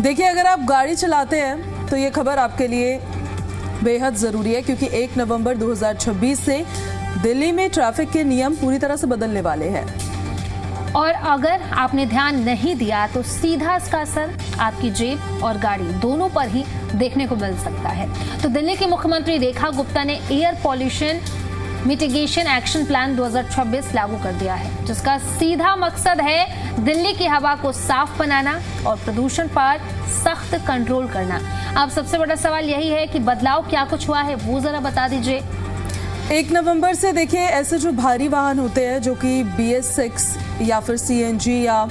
देखिए, अगर आप गाड़ी चलाते हैं तो ये खबर आपके लिए बेहद ज़रूरी है, क्योंकि 1 नवंबर 2026 से दिल्ली में ट्रैफिक के नियम पूरी तरह से बदलने वाले हैं। और अगर आपने ध्यान नहीं दिया तो सीधा इसका असर आपकी जेब और गाड़ी दोनों पर ही देखने को मिल सकता है। तो दिल्ली की मुख्यमंत्री रेखा गुप्ता ने air pollution mitigation action plan 2026 लागू कर दिया है, जिसका सीधा मकसद है दिल्ली की हवा को साफ बनाना और प्रदूषण पर सख्त कंट्रोल करना। अब सबसे बड़ा सवाल यही है कि बदलाव क्या कुछ हुआ है, वो जरा बता दीजिए। 1 नवंबर से देखिए, ऐसे जो भारी वाहन होते हैं जो कि BS6 या फिर CNG या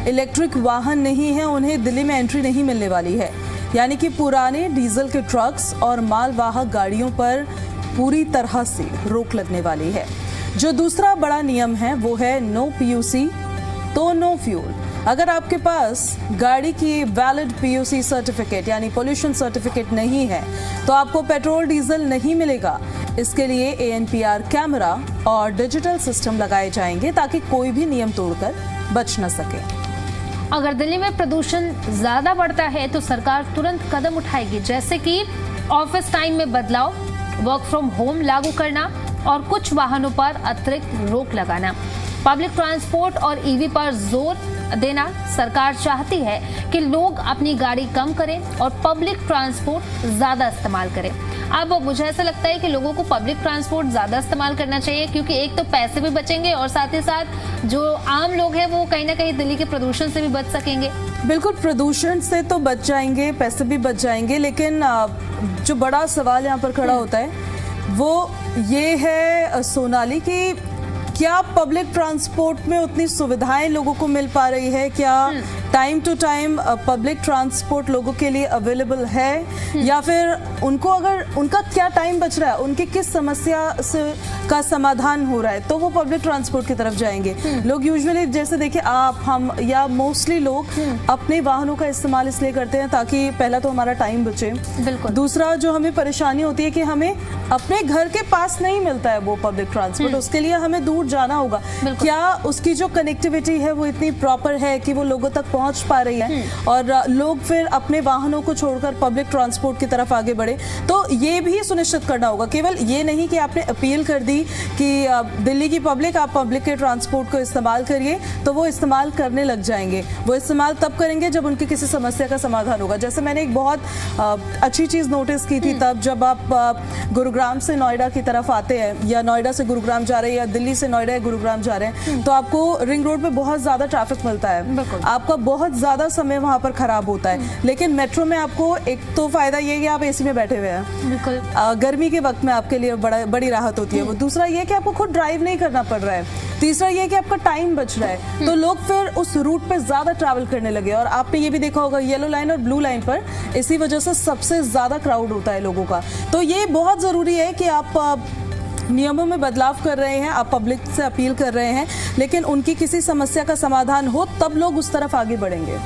इलेक्ट्रिक वाहन नहीं है, उन्हें दिल्ली में एंट्री नहीं मिलने वाली है। यानी कि पुराने डीजल के ट्रक्स और मालवाहक गाड़ियों पर पूरी तरह से रोक लगने वाली है। जो दूसरा बड़ा नियम है वो है नो PUC तो नो फ्यूल। अगर आपके पास गाड़ी की वैलिड PUC सर्टिफिकेट यानी पोल्यूशन सर्टिफिकेट नहीं है तो आपको पेट्रोल डीजल नहीं मिलेगा। इसके लिए ANPR कैमरा और डिजिटल सिस्टम लगाए जाएंगे ताकि कोई भी नियम तोड़कर बच न सके। अगर दिल्ली में प्रदूषण ज्यादा बढ़ता है तो सरकार तुरंत कदम उठाएगी, जैसे कि ऑफिस टाइम में बदलाव, वर्क फ्रॉम होम लागू करना और कुछ वाहनों पर अतिरिक्त रोक लगाना। पब्लिक ट्रांसपोर्ट और EV पर जोर देना। सरकार चाहती है कि लोग अपनी गाड़ी कम करें और पब्लिक ट्रांसपोर्ट ज्यादा इस्तेमाल करें। अब मुझे ऐसा लगता है कि लोगों को पब्लिक ट्रांसपोर्ट ज्यादा इस्तेमाल करना चाहिए, क्योंकि एक तो पैसे भी बचेंगे और साथ ही साथ जो आम लोग हैं वो कहीं ना कहीं दिल्ली के प्रदूषण से भी बच सकेंगे। बिल्कुल, प्रदूषण से तो बच जाएंगे, पैसे भी बच जाएंगे, लेकिन जो बड़ा सवाल यहाँ पर खड़ा होता है वो ये है सोनाली कि क्या पब्लिक ट्रांसपोर्ट में उतनी सुविधाएं लोगों को मिल पा रही है? क्या time to time public transport लोगों के लिए अवेलेबल है, या फिर उनको अगर उनका क्या टाइम बच रहा है, उनकी किस समस्या से का समाधान हो रहा है तो वो पब्लिक ट्रांसपोर्ट की तरफ जाएंगे। लोग यूजुअली, जैसे देखिए आप, हम या मोस्टली लोग अपने वाहनों का इस्तेमाल इसलिए करते हैं ताकि पहला तो हमारा टाइम बचे, दूसरा जो हमें परेशानी होती है कि हमें अपने घर के पास नहीं मिलता है वो पब्लिक ट्रांसपोर्ट, उसके लिए हमें दूर जाना होगा। क्या उसकी जो कनेक्टिविटी है वो इतनी प्रॉपर है कि वो लोगों तक पहुंच पा रही है और लोग फिर अपने वाहनों को छोड़कर पब्लिक ट्रांसपोर्ट की तरफ आगे बढ़े? तो ये भी सुनिश्चित करना होगा। केवल ये नहीं कि आपने अपील कर दी कि दिल्ली की पब्लिक, आप पब्लिक के ट्रांसपोर्ट को इस्तेमाल करिए, तो वो इस्तेमाल करने लग जाएंगे। वो इस्तेमाल तब करेंगे जब उनकी किसी समस्या का समाधान होगा। जैसे मैंने एक बहुत अच्छी चीज नोटिस की थी तब जब आप गुरुग्राम से नोएडा की तरफ आते हैं या नोएडा से गुरुग्राम जा रहे हैं या दिल्ली से नोएडा या गुरुग्राम जा रहे हैं, तो आपको रिंग रोड पे बहुत ज्यादा ट्रैफिक मिलता है, आपका बहुत ज्यादा समय वहां पर खराब होता है। लेकिन मेट्रो में आपको एक तो फायदा ये कि आप AC में बैठे हुए हैं, गर्मी के वक्त में आपके लिए बड़ी राहत होती है वो। दूसरा ये कि आपको खुद ड्राइव नहीं करना पड़ रहा है। तीसरा ये कि आपका टाइम बच रहा है, तो लोग फिर उस रूट पे ज्यादा ट्रैवल करने लगे। और आपने ये भी देखा होगा येलो लाइन और ब्लू लाइन पर इसी वजह से सबसे ज्यादा क्राउड होता है लोगों का। तो ये बहुत जरूरी है कि आप नियमों में बदलाव कर रहे हैं, आप पब्लिक से अपील कर रहे हैं, लेकिन उनकी किसी समस्या का समाधान हो तब लोग उस तरफ आगे बढ़ेंगे।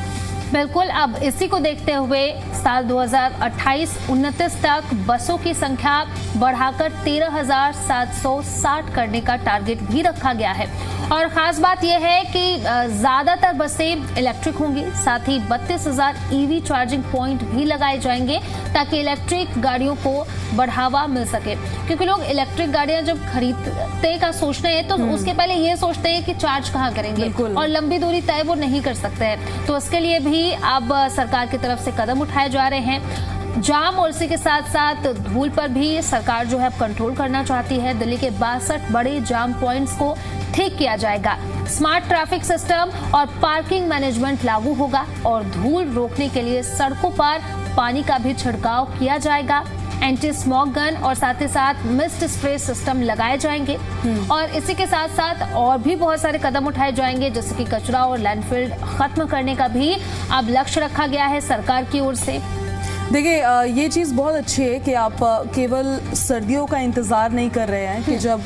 बिल्कुल। अब इसी को देखते हुए साल 2028-29 तक बसों की संख्या बढ़ाकर 13,760 करने का टारगेट भी रखा गया है। और खास बात यह है कि ज्यादातर बसें इलेक्ट्रिक होंगी, साथ ही 32,000 EV चार्जिंग पॉइंट भी लगाए जाएंगे ताकि इलेक्ट्रिक गाड़ियों को बढ़ावा मिल सके। क्योंकि लोग इलेक्ट्रिक गाड़ियां जब खरीदते का सोचते हैं तो उसके पहले ये सोचते हैं कि चार्ज कहाँ करेंगे, और लंबी दूरी तय वो नहीं कर सकते हैं। तो इसके लिए भी अब सरकार की तरफ से कदम उठाए जा रहे हैं। जाम और इसी के साथ साथ धूल पर भी सरकार जो है कंट्रोल करना चाहती है। दिल्ली के 62 बड़े जाम पॉइंट्स को ठीक किया जाएगा। स्मार्ट ट्रैफिक सिस्टम और पार्किंग मैनेजमेंट लागू होगा और धूल रोकने के लिए सड़कों पर पानी का भी छिड़काव किया जाएगा। एंटी स्मॉग गन और साथ ही साथ मिस्ट स्प्रे सिस्टम लगाए जाएंगे। और इसी के साथ साथ और भी बहुत सारे कदम उठाए जाएंगे, जैसे कि कचरा और लैंडफिल खत्म करने का भी अब लक्ष्य रखा गया है सरकार की ओर से। देखिए, ये चीज़ बहुत अच्छी है कि आप केवल सर्दियों का इंतज़ार नहीं कर रहे हैं कि जब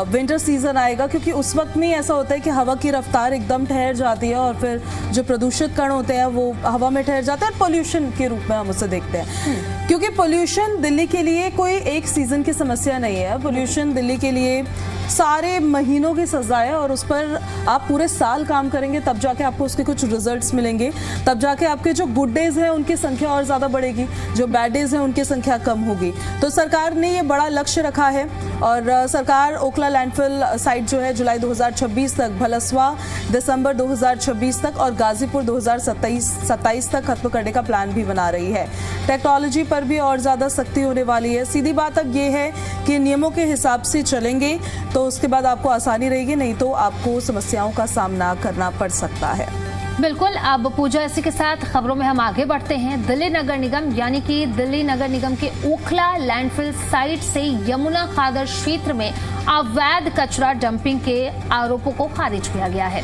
विंटर सीजन आएगा, क्योंकि उस वक्त में ऐसा होता है कि हवा की रफ्तार एकदम ठहर जाती है और फिर जो प्रदूषित कण होते हैं वो हवा में ठहर जाते हैं और पोल्यूशन के रूप में हम उसे देखते हैं। क्योंकि पोल्यूशन दिल्ली के लिए कोई एक सीजन की समस्या नहीं है। पोल्यूशन दिल्ली के लिए सारे महीनों की सजा है और उस पर आप पूरे साल काम करेंगे, तब जाके आपको उसके कुछ रिजल्ट्स मिलेंगे, तब जाके आपके जो गुड डेज हैं उनकी संख्या और ज़्यादा बढ़ेगी, जो बैड डेज हैं उनकी संख्या कम होगी। तो सरकार ने ये बड़ा लक्ष्य रखा है और सरकार ओखला लैंडफिल साइट जो है जुलाई 2026 तक, भलसवा दिसंबर 2026 तक और गाजीपुर 2027 तक खत्म करने का प्लान भी बना रही है। टेक्नोलॉजी पर भी और ज़्यादा सख्ती होने वाली है। सीधी बात अब ये है कि नियमों के हिसाब से चलेंगे तो उसके बाद आपको आसानी रहेगी, नहीं तो आपको समस्याओं का सामना करना पड़ सकता है। बिल्कुल। अब पूजा, इसी के साथ खबरों में हम आगे बढ़ते हैं। दिल्ली नगर निगम यानी कि दिल्ली नगर निगम के ओखला लैंडफिल साइट से यमुना खादर क्षेत्र में अवैध कचरा डंपिंग के आरोपों को खारिज किया गया है।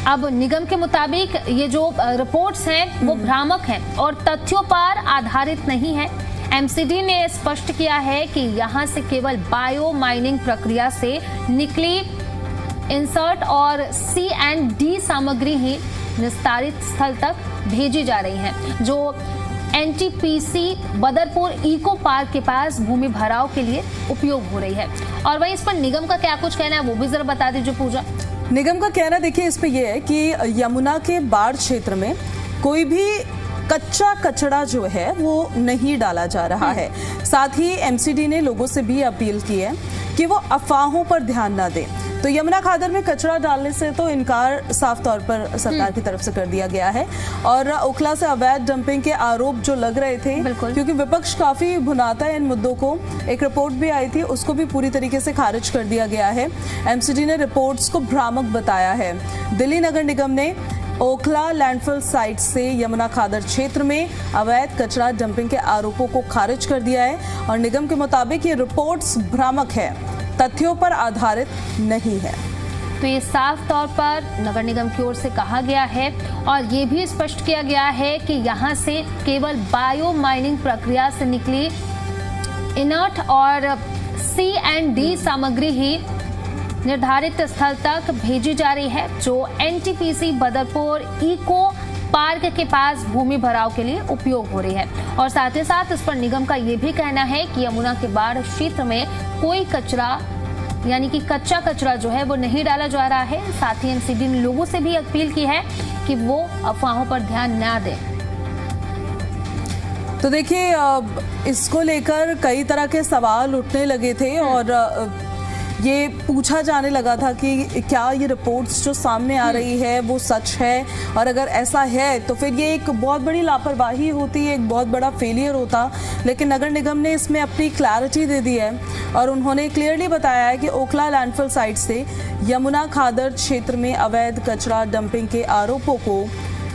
अब निगम के मुताबिक ये जो रिपोर्ट्स हैं वो भ्रामक हैं और तथ्यों पर आधारित नहीं है। एमसीडी ने स्पष्ट किया है कि यहाँ से केवल बायो माइनिंग प्रक्रिया से निकली इंसर्ट और C&D सामग्री ही निस्तारित स्थल तक भेजी जा रही हैं, जो NTPC बदरपुर इको पार्क के पास भूमि भराव के लिए उपयोग हो रही है। और वहीं इस पर निगम का क्या कुछ कहना है वो भी जरा बता दीजिए पूजा। निगम का कहना देखिए इस पे ये है कि यमुना के बाढ़ क्षेत्र में कोई भी कच्चा कचरा जो है वो नहीं डाला जा रहा है। साथ ही एमसीडी ने लोगों से भी अपील की है कि वो अफवाहों पर ध्यान ना दें। तो यमुना खादर में कचरा डालने से तो इनकार साफ तौर पर सरकार की तरफ से कर दिया गया है और ओखला से अवैध डंपिंग के आरोप जो लग रहे थे, क्योंकि विपक्ष काफी भुनाता है इन मुद्दों को, एक रिपोर्ट भी आई थी उसको भी पूरी तरीके से खारिज कर दिया गया है। एमसीडी ने रिपोर्ट्स को भ्रामक बताया है। दिल्ली नगर निगम ने ओखला लैंडफिल साइट से यमुना खादर क्षेत्र में अवैध कचरा डंपिंग के आरोपों को खारिज कर दिया है और निगम के मुताबिक ये रिपोर्ट्स भ्रामक है, तथ्यों पर आधारित नहीं है। तो ये साफ तौर पर नगर निगम की ओर से कहा गया है और ये भी स्पष्ट किया गया है कि यहाँ से केवल बायो माइनिंग प्रक्रिया से निकली इनर्ट और C&D सामग्री ही निर्धारित स्थल तक भेजी जा रही है, जो NTPC बदरपुर इको पार्क के पास भूमि भराव के लिए उपयोग हो रही है। और साथ ही साथ इस पर निगम का ये भी कहना है कि यमुना के बाढ़ क्षेत्र में कोई कचरा यानी कि कच्चा कचरा जो है वो नहीं डाला जा रहा है। साथ ही एमसीडी ने लोगों से भी अपील की है कि वो अफवाहों पर ध्यान न दें। तो देखिए इसको लेकर कई तरह के सवाल उठने लगे थे और ये पूछा जाने लगा था कि क्या ये रिपोर्ट्स जो सामने आ रही है वो सच है, और अगर ऐसा है तो फिर ये एक बहुत बड़ी लापरवाही होती है, एक बहुत बड़ा फेलियर होता। लेकिन नगर निगम ने इसमें अपनी क्लैरिटी दे दी है और उन्होंने क्लियरली बताया है कि ओखला लैंडफिल साइट से यमुना खादर क्षेत्र में अवैध कचरा डंपिंग के आरोपों को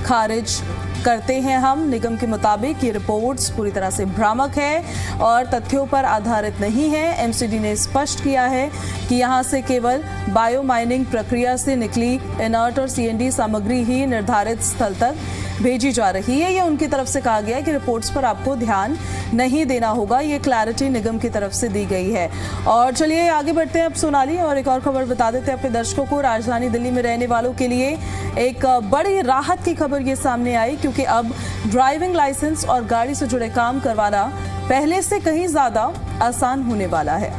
खारिज करते हैं हम। निगम के मुताबिक ये रिपोर्ट्स पूरी तरह से भ्रामक है और तथ्यों पर आधारित नहीं है। एमसीडी ने स्पष्ट किया है कि यहाँ से केवल बायो माइनिंग प्रक्रिया से निकली इनर्ट और C&D सामग्री ही निर्धारित स्थल तक भेजी जा रही है। ये उनकी तरफ से कहा गया है कि रिपोर्ट्स पर आपको ध्यान नहीं देना होगा, ये क्लैरिटी निगम की तरफ से दी गई है। और चलिए आगे बढ़ते हैं अब सोनाली, और एक और खबर बता देते हैं अपने दर्शकों को। राजधानी दिल्ली में रहने वालों के लिए एक बड़ी राहत की खबर ये सामने आई, क्योंकि अब ड्राइविंग लाइसेंस और गाड़ी से जुड़े काम करवाना पहले से कहीं ज्यादा आसान होने वाला है।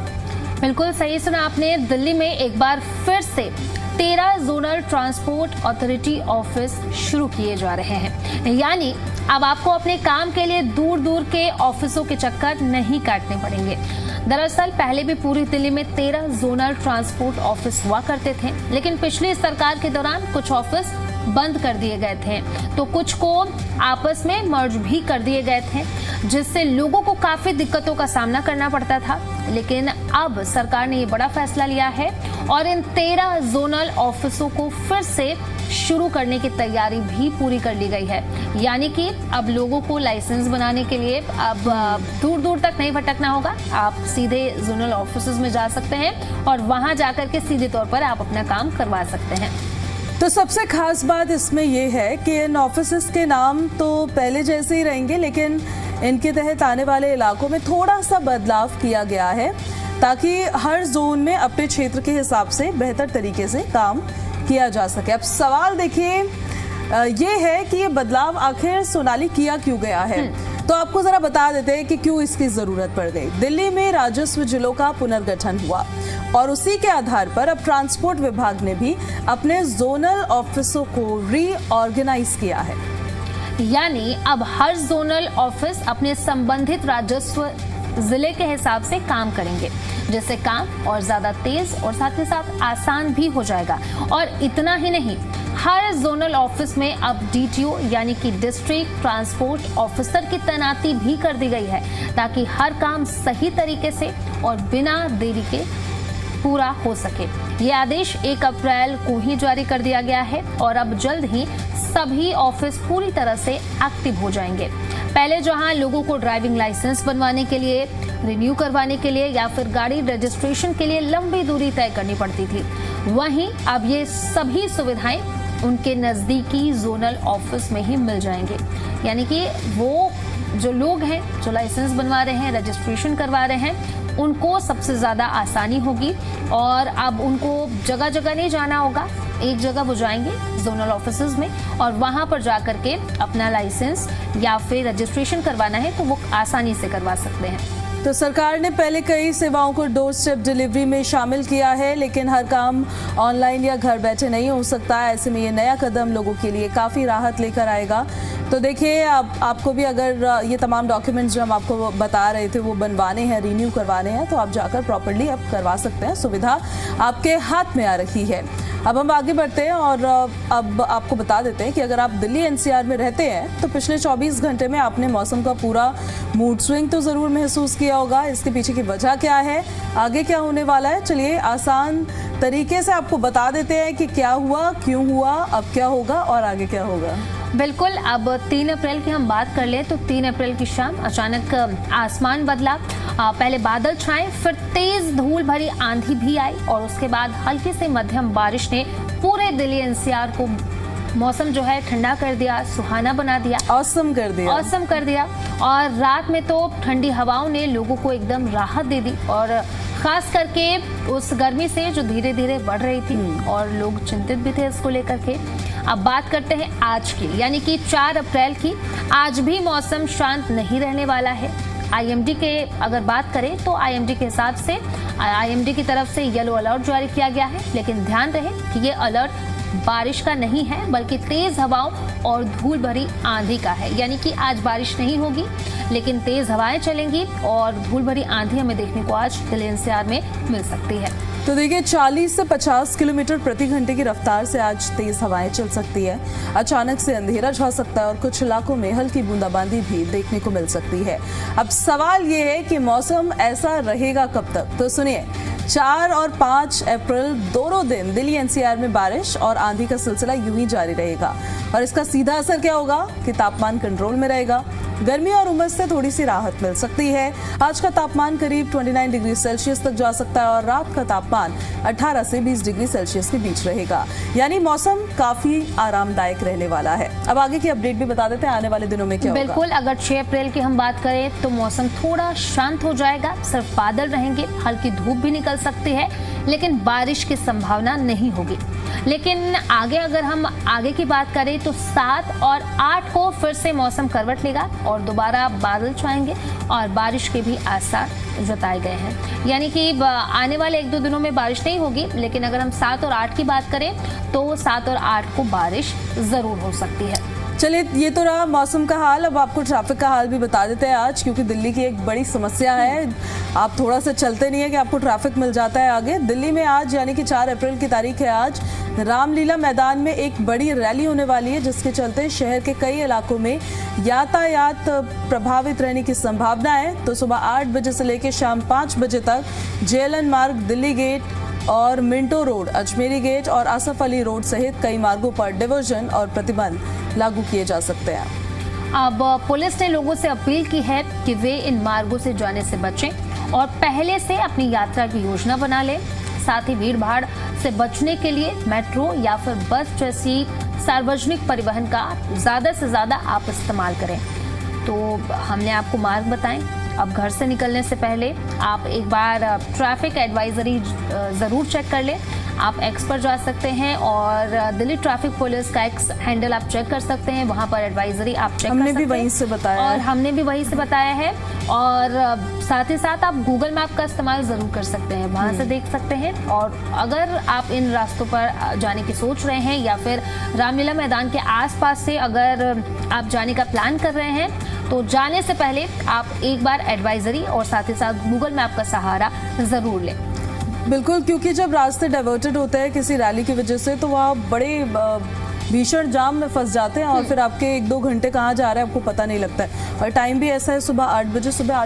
बिल्कुल सही सुना आपने। दिल्ली में एक बार फिर से 13 जोनल ट्रांसपोर्ट अथॉरिटी ऑफिस शुरू किए जा रहे हैं, यानी अब आपको अपने काम के लिए दूर दूर के ऑफिसों के चक्कर नहीं काटने पड़ेंगे। दरअसल पहले भी पूरी दिल्ली में 13 जोनल ट्रांसपोर्ट ऑफिस हुआ करते थे, लेकिन पिछली सरकार के दौरान कुछ ऑफिस बंद कर दिए गए थे, तो कुछ को आपस में मर्ज भी कर दिए गए थे, जिससे लोगों को काफी दिक्कतों का सामना करना पड़ता था। लेकिन अब सरकार ने ये बड़ा फैसला लिया है और इन 13 जोनल ऑफिसों को फिर से शुरू करने की तैयारी भी पूरी कर ली गई है। यानी कि अब लोगों को लाइसेंस बनाने के लिए अब दूर दूर तक नहीं भटकना होगा, आप सीधे जोनल ऑफिसेज में जा सकते हैं और वहां जाकर के सीधे तौर पर आप अपना काम करवा सकते हैं। तो सबसे खास बात इसमें यह है कि इन ऑफिसेस के नाम तो पहले जैसे ही रहेंगे, लेकिन इनके तहत आने वाले इलाकों में थोड़ा सा बदलाव किया गया है, ताकि हर जोन में अपने क्षेत्र के हिसाब से बेहतर तरीके से काम किया जा सके। अब सवाल देखिए ये है कि ये बदलाव आखिर सोनाली किया क्यों गया है, तो आपको जरा बता देते हैं कि क्यों इसकी जरूरत पड़ गई। दिल्ली में राजस्व जिलों का पुनर्गठन हुआ और उसी के आधार पर अब ट्रांसपोर्ट विभाग ने भी अपने जोनल ऑफिसों को रीऑर्गेनाइज किया है। यानी अब हर जोनल ऑफिस अपने संबंधित राजस्व जिले के हिसाब से काम करेंगे, जिससे काम और ज्यादा तेज और साथ ही साथ आसान भी हो जाएगा। और इतना ही नहीं, हर जोनल ऑफिस में अब डीटीओ यानी कि डिस्ट्रिक्ट ट्रांसपोर्ट ऑफिसर की तैनाती भी कर दी गई है, ताकि हर काम सही तरीके से और बिना देरी के पूरा हो सके। ये आदेश 1 अप्रैल को ही जारी कर दिया गया है और अब जल्द ही सभी ऑफिस पूरी तरह से एक्टिव हो जाएंगे। पहले जहां लोगों को ड्राइविंग लाइसेंस बनवाने के लिए, रिन्यू करवाने के लिए या फिर गाड़ी रजिस्ट्रेशन के लिए लंबी दूरी तय करनी पड़ती थी, वहीं अब ये सभी सुविधाएं उनके नजदीकी जोनल ऑफिस में ही मिल जाएंगे। यानी कि वो जो लोग हैं जो लाइसेंस बनवा रहे हैं, रजिस्ट्रेशन करवा रहे हैं, उनको सबसे ज्यादा आसानी होगी और अब उनको जगह जगह नहीं जाना होगा। एक जगह वो जाएंगे जोनल ऑफिसेज में और वहां पर जाकर के अपना लाइसेंस या फिर रजिस्ट्रेशन करवाना है तो वो आसानी से करवा सकते हैं। तो सरकार ने पहले कई सेवाओं को डोर स्टेप डिलीवरी में शामिल किया है, लेकिन हर काम ऑनलाइन या घर बैठे नहीं हो सकता। ऐसे में ये नया कदम लोगों के लिए काफ़ी राहत लेकर आएगा। तो देखिए, आपको भी अगर ये तमाम डॉक्यूमेंट्स जो हम आपको बता रहे थे वो बनवाने हैं, रीन्यू करवाने हैं, तो आप जाकर प्रॉपर्ली अब करवा सकते हैं। सुविधा आपके हाथ में आ रही है। अब हम आगे बढ़ते हैं और अब आपको बता देते हैं कि अगर आप दिल्ली एनसीआर में रहते हैं तो पिछले 24 घंटे में आपने मौसम का पूरा मूड स्विंग तो ज़रूर महसूस किया होगा। इसके पीछे की वजह क्या है, आगे क्या होने वाला है, चलिए आसान तरीके से आपको बता देते हैं कि क्या हुआ, क्यों हुआ, अब क्या होगा और आगे क्या होगा। बिल्कुल, अब 3 अप्रैल की हम बात कर ले तो 3 अप्रैल की शाम अचानक आसमान बदला। पहले बादल छाए, फिर तेज धूल भरी आंधी भी आई और उसके बाद हल्की से मध्यम बारिश ने पूरे दिल्ली एनसीआर को मौसम जो है ठंडा कर दिया, सुहाना बना दिया, औसम कर दिया। और रात में तो ठंडी हवाओं ने लोगों को एकदम राहत दे दी और खास करके उस गर्मी से जो धीरे धीरे बढ़ रही थी और लोग चिंतित भी थे इसको लेकर के। अब बात करते हैं आज की, यानी कि 4 अप्रैल की। आज भी मौसम शांत नहीं रहने वाला है। आईएमडी के अगर बात करें तो आईएमडी के हिसाब से आईएमडी की तरफ से येलो अलर्ट जारी किया गया है, लेकिन ध्यान रहे कि ये अलर्ट बारिश का नहीं है बल्कि तेज हवाओं और धूल भरी आंधी का है। यानी कि आज बारिश नहीं होगी लेकिन तेज हवाएं चलेंगी और धूल भरी आंधी हमें देखने को आज दिल्ली एनसीआर में मिल सकती है। तो देखिए, 40 से 50 किलोमीटर प्रति घंटे की रफ्तार से आज तेज हवाएं चल सकती है। अचानक से अंधेरा छा सकता है और कुछ इलाकों में हल्की बूंदाबांदी भी देखने को मिल सकती है। अब सवाल ये है कि मौसम ऐसा रहेगा कब तक। तो सुनिए, 4 और 5 अप्रैल दोनों दिन दिल्ली एनसीआर में बारिश और आंधी का सिलसिला यूं ही जारी रहेगा और इसका सीधा असर क्या होगा कि तापमान कंट्रोल में रहेगा। गर्मी और उमस से थोड़ी सी राहत मिल सकती है। आज का तापमान करीब 29 डिग्री सेल्सियस तक जा सकता है और रात का तापमान 18 से 20 डिग्री सेल्सियस के बीच रहेगा। यानी मौसम काफी आरामदायक रहने वाला है। अब आगे की अपडेट भी बता देते हैं आने वाले दिनों में क्या होगा। बिल्कुल, अगर 6 अप्रैल की हम बात करें तो मौसम थोड़ा शांत हो जाएगा, सिर्फ बादल रहेंगे, हल्की धूप भी निकल सकती है, लेकिन बारिश की संभावना नहीं होगी। लेकिन आगे अगर हम आगे की बात करें तो 7 और 8 को फिर से मौसम करवट लेगा और दोबारा बादल छाएंगे और बारिश के भी आसार जताए गए हैं। यानी कि आने वाले 1-2 दिनों में बारिश नहीं होगी, लेकिन अगर हम 7 और 8 की बात करें तो 7 और 8 को बारिश जरूर हो सकती है। चलिए, ये तो रहा मौसम का हाल। अब आपको ट्रैफिक का हाल भी बता देते हैं आज, क्योंकि दिल्ली की एक बड़ी समस्या है। आप थोड़ा सा चलते नहीं है कि आपको ट्रैफिक मिल जाता है आगे। दिल्ली में आज यानी कि 4 अप्रैल की तारीख है, आज रामलीला मैदान में एक बड़ी रैली होने वाली है, जिसके चलते शहर के कई इलाकों में यातायात प्रभावित रहने की संभावना है। तो सुबह 8 बजे से लेकर शाम 5 बजे तक जेएलएन मार्ग, दिल्ली गेट और मिंटो रोड, अजमेरी गेट और आसफ अली रोड सहित कई मार्गों पर डिवर्जन और प्रतिबंध लागू किए जा सकते हैं। अब पुलिस ने लोगों से अपील की है कि वे इन मार्गों से जाने से बचें और पहले से अपनी यात्रा की योजना बना लें। साथ ही भीड़ भाड़ से बचने के लिए मेट्रो या फिर बस जैसी सार्वजनिक परिवहन का ज्यादा से ज्यादा आप इस्तेमाल करें। तो हमने आपको मार्ग बताएं। अब घर से निकलने से पहले आप एक बार ट्रैफिक एडवाइजरी जरूर चेक कर लें। आप एक्स पर जा सकते हैं और दिल्ली ट्रैफिक पुलिस का एक्स हैंडल आप चेक कर सकते हैं, वहां पर एडवाइजरी आप चेक कर सकते हैं। हमने भी वहीं से बताया और हमने भी वहीं से बताया है। और साथ ही साथ आप गूगल मैप का इस्तेमाल जरूर कर सकते हैं, वहां से देख सकते हैं। और अगर आप इन रास्तों पर जाने की सोच रहे हैं या फिर रामलीला मैदान के आसपास से अगर आप जाने का प्लान कर रहे हैं, तो जाने से पहले आप एक बार एडवाइजरी और साथ ही साथ गूगल मैप का सहारा जरूर लें। बिल्कुल, क्योंकि जब रास्ते डाइवर्टेड होते हैं किसी रैली की वजह से तो वहाँ बड़े भीषण जाम में फंस जाते हैं और फिर आपके 1-2 घंटे कहाँ जा रहे हैं आपको पता नहीं लगता है। और टाइम भी ऐसा है, सुबह 8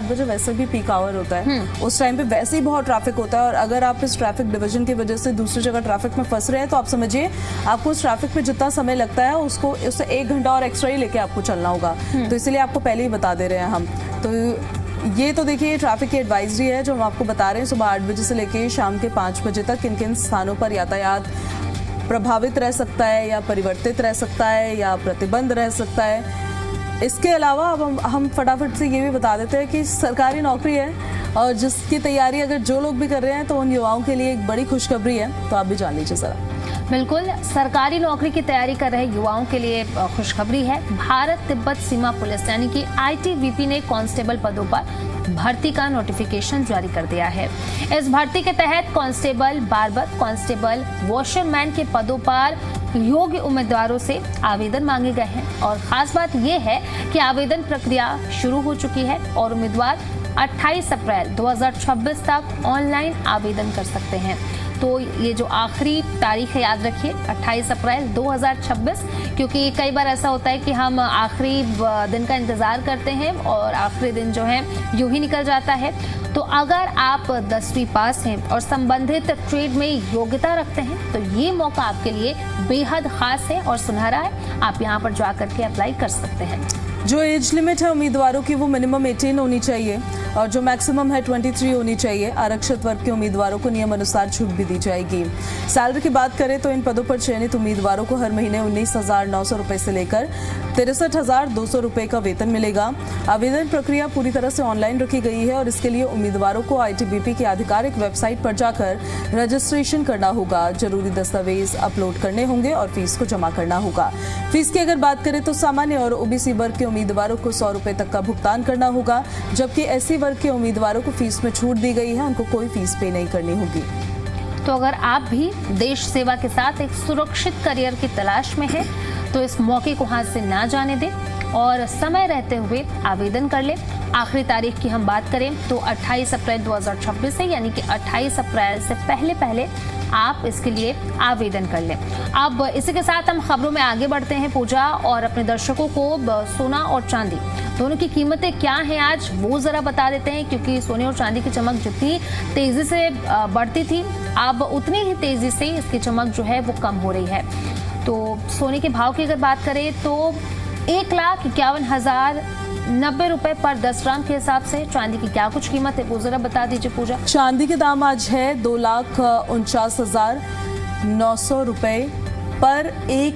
बजे वैसे भी पीक आवर होता है, उस टाइम पे वैसे ही बहुत ट्रैफिक होता है। और अगर आप इस ट्रैफिक डिवीजन की वजह से दूसरी जगह ट्रैफिक में फंस रहे हैं तो आप समझिए आपको उस ट्रैफिक में जितना समय लगता है उससे 1 घंटा और एक्स्ट्रा ही लेके आपको चलना होगा। तो इसलिए आपको पहले ही बता दे रहे हैं हम। तो ये तो देखिए ट्रैफिक की एडवाइजरी है जो हम आपको बता रहे हैं, सुबह 8 बजे से लेके शाम के 5 बजे तक किन किन स्थानों पर यातायात प्रभावित रह सकता है या परिवर्तित रह सकता है या प्रतिबंध रह सकता है। इसके अलावा अब हम फटाफट से ये भी बता देते हैं कि सरकारी नौकरी है और जिसकी तैयारी अगर जो लोग भी कर रहे हैं तो उन युवाओं के लिए एक बड़ी खुशखबरी है, तो आप भी जान लीजिए जरा। बिल्कुल, सरकारी नौकरी की तैयारी कर रहे युवाओं के लिए खुशखबरी है। भारत तिब्बत सीमा पुलिस यानी कि ITBP ने कांस्टेबल पदों पर भर्ती का नोटिफिकेशन जारी कर दिया है। इस भर्ती के तहत कांस्टेबल, बार्बर, कांस्टेबल, वॉशरमैन के पदों पर योग्य उम्मीदवारों से आवेदन मांगे गए हैं। और खास बात यह है कि आवेदन प्रक्रिया शुरू हो चुकी है और उम्मीदवार 28 अप्रैल 2026 तक ऑनलाइन आवेदन कर सकते हैं। तो ये जो आखिरी तारीख है याद रखिए 28 अप्रैल 2026, क्योंकि कई बार ऐसा होता है कि हम आखिरी दिन का इंतजार करते हैं और आखिरी दिन जो है यूं ही निकल जाता है। तो अगर आप 10वीं पास हैं और संबंधित ट्रेड में योग्यता रखते हैं तो ये मौका आपके लिए बेहद खास है और सुनहरा है। आप यहाँ पर जाकर के अप्लाई कर सकते हैं। जो एज लिमिट है उम्मीदवारों की वो मिनिमम 18 होनी चाहिए और जो मैक्सिमम है 23 होनी चाहिए। आरक्षित वर्ग के उम्मीदवारों को नियम अनुसार छूट भी दी जाएगी। सैलरी की बात करें तो इन पदों पर चयनित उम्मीदवारों को हर महीने 19,900 रुपए से लेकर 63,200 रुपए का वेतन मिलेगा। आवेदन प्रक्रिया पूरी तरह से ऑनलाइन रखी गई है और इसके लिए उम्मीदवारों को ITBP की आधिकारिक वेबसाइट पर जाकर रजिस्ट्रेशन करना होगा, जरूरी दस्तावेज अपलोड करने होंगे और फीस को जमा करना होगा। फीस की अगर बात करें तो सामान्य और OBC वर्ग के उम्मीदवारों को 100 रुपए तक का भुगतान करना होगा, जबकि SC वर्ग के उम्मीदवारों को फीस में छूट दी गई है, उनको कोई फीस पे नहीं करनी होगी। तो अगर आप भी देश सेवा के साथ एक सुरक्षित करियर की तलाश में हैं, तो इस मौके को हाथ से ना जाने दें और समय रहते हुए आवेदन कर लें। आखिरी तारीख की हम बात करें तो 28 अप्रैल 2026 है, यानी कि 28 अप्रैल से पहले आप इसके लिए आवेदन कर लें। अब इसी के साथ हम खबरों में आगे बढ़ते हैं पूजा, और अपने दर्शकों को सोना और चांदी दोनों की कीमतें क्या हैं आज वो जरा बता देते हैं, क्योंकि सोने और चांदी की चमक जितनी तेजी से बढ़ती थी अब उतनी ही तेजी से इसकी चमक जो है वो कम हो रही है। तो सोने के भाव की अगर बात करें तो 1,51,090 रुपए पर 10 ग्राम के हिसाब से। चांदी की क्या कुछ कीमत है वो जरा बता दीजिए पूजा। चांदी के दाम आज है 2,49,900 रुपए पर 1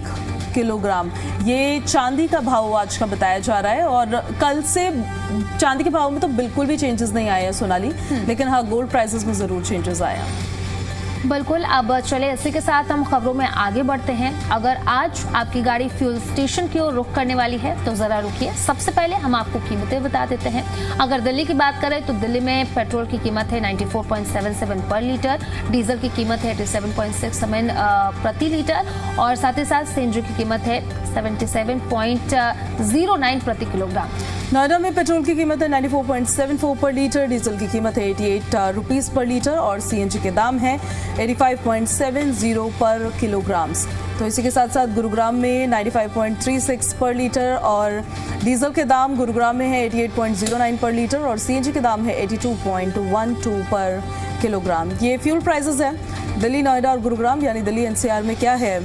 किलोग्राम। ये चांदी का भाव आज का बताया जा रहा है और कल से चांदी के भाव में तो बिल्कुल भी चेंजेस नहीं आए हैं सोनाली, लेकिन हाँ गोल्ड प्राइसेस में जरूर चेंजेस आए हैं। बिल्कुल, अब चले इसी के साथ हम खबरों में आगे बढ़ते हैं। अगर आज आपकी गाड़ी फ्यूल स्टेशन की ओर रुख करने वाली है तो जरा रुकिए। सबसे पहले हम आपको कीमतें बता देते हैं। अगर दिल्ली की बात करें तो दिल्ली में पेट्रोल की कीमत है 94.77 पर लीटर, डीजल की कीमत है 87.67 प्रति लीटर और साथ ही साथ सीएनजी की कीमत है 77.09 प्रति किलोग्राम। नोएडा में पेट्रोल की कीमत है 94.74 पर लीटर, डीजल की कीमत है 88 रुपीस पर लीटर और सीएनजी के दाम है 85.70 पर किलोग्राम। तो इसी के साथ साथ गुरुग्राम में 95.36 पर लीटर और डीजल के दाम गुरुग्राम में है 88.09 पर लीटर और सीएनजी के दाम है 82.12 पर किलोग्राम। ये फ्यूल प्राइसेस है दिल्ली, नोएडा और गुरुग्राम यानी दिल्ली NCR में क्या है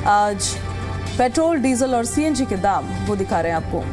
आज पेट्रोल, डीजल और सीएनजी के दाम वो दिखा रहे हैं आपको।